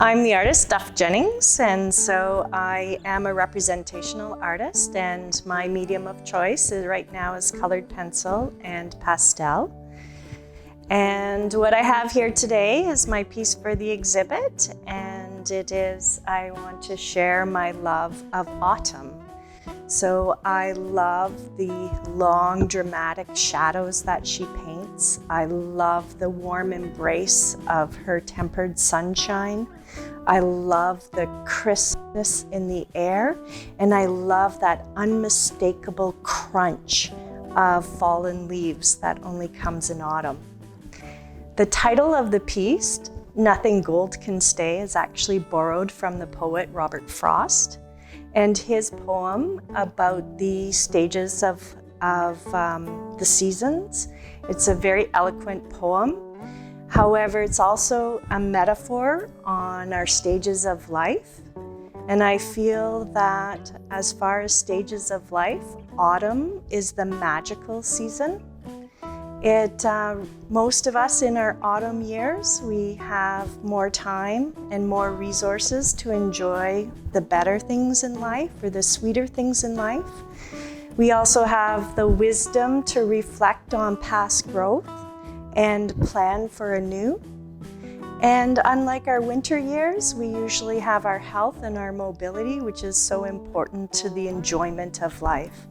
I'm the artist, Duff Jennings, and so I am a representational artist, and my medium of choice right now is colored pencil and pastel. And what I have here today is my piece for the exhibit, and it is, I want to share my love of autumn. So I love the long dramatic shadows that she paints. I love the warm embrace of her tempered sunshine. I love the crispness in the air, and I love that unmistakable crunch of fallen leaves that only comes in autumn. The title of the piece, Nothing Gold Can Stay, is actually borrowed from the poet Robert Frost and his poem about the stages of the seasons. It's a very eloquent poem. However, it's also a metaphor on our stages of life. And I feel that as far as stages of life, autumn is the magical season. Most of us in our autumn years, we have more time and more resources to enjoy the better things in life or the sweeter things in life. We also have the wisdom to reflect on past growth and plan for a new. And unlike our winter years, we usually have our health and our mobility, which is so important to the enjoyment of life.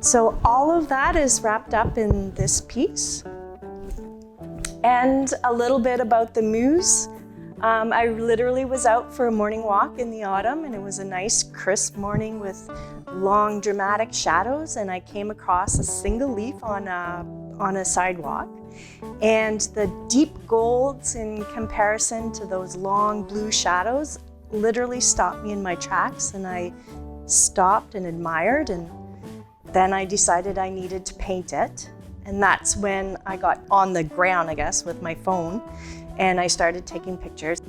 So all of that is wrapped up in this piece. And a little bit about the muse. I literally was out for a morning walk in the autumn, and it was a nice crisp morning with long dramatic shadows, and I came across a single leaf on a sidewalk. And the deep golds in comparison to those long blue shadows literally stopped me in my tracks, and I stopped and admired, and then I decided I needed to paint it. And that's when I got on the ground, I guess, with my phone, and I started taking pictures.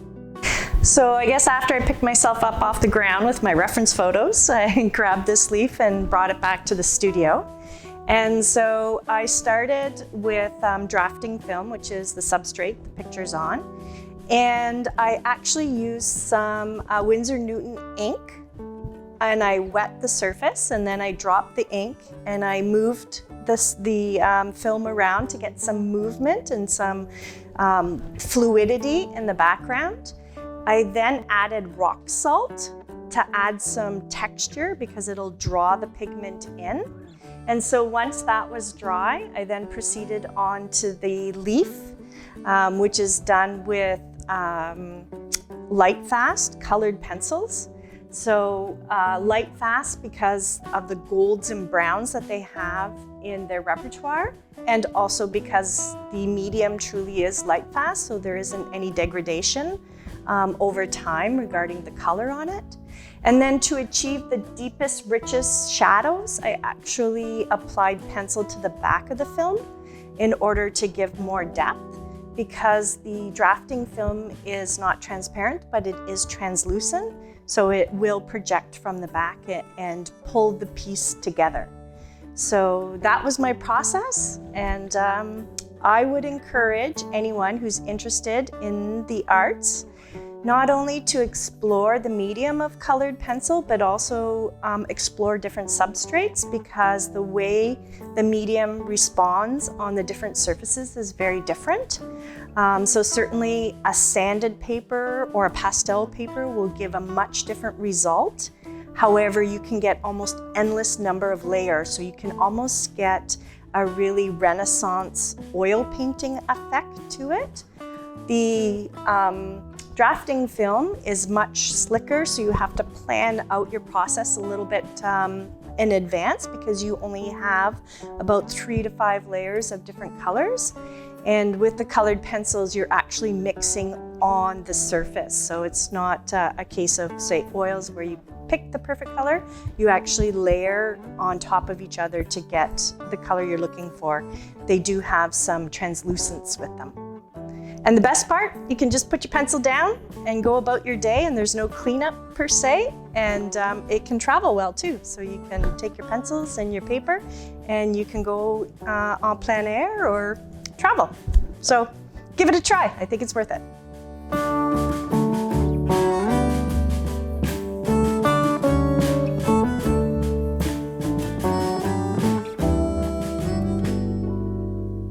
So I guess after I picked myself up off the ground with my reference photos, I grabbed this leaf and brought it back to the studio. And so I started with drafting film, which is the substrate the picture's on. And I actually used some Winsor Newton ink, and I wet the surface, and then I dropped the ink, and I moved the film around to get some movement and some fluidity in the background. I then added rock salt to add some texture because it'll draw the pigment in. And so once that was dry, I then proceeded on to the leaf, which is done with light fast colored pencils. So light fast because of the golds and browns that they have in their repertoire, and also because the medium truly is light fast, so there isn't any degradation over time regarding the color on it. And then to achieve the deepest, richest shadows, I actually applied pencil to the back of the film in order to give more depth, because the drafting film is not transparent, but it is translucent. So it will project from the back and pull the piece together. So that was my process, and I would encourage anyone who's interested in the arts not only to explore the medium of colored pencil, but also explore different substrates, because the way the medium responds on the different surfaces is very different. So certainly a sanded paper or a pastel paper will give a much different result. However, you can get almost endless number of layers, so you can almost get a really Renaissance oil painting effect to it. The drafting film is much slicker, so you have to plan out your process a little bit in advance, because you only have about 3 to 5 layers of different colors. And with the colored pencils, you're actually mixing on the surface. So it's not a case of, say, oils where you pick the perfect color. You actually layer on top of each other to get the color you're looking for. They do have some translucence with them. And the best part, you can just put your pencil down and go about your day, and there's no cleanup per se, and it can travel well too. So you can take your pencils and your paper, and you can go en plein air or travel. So give it a try. I think it's worth it.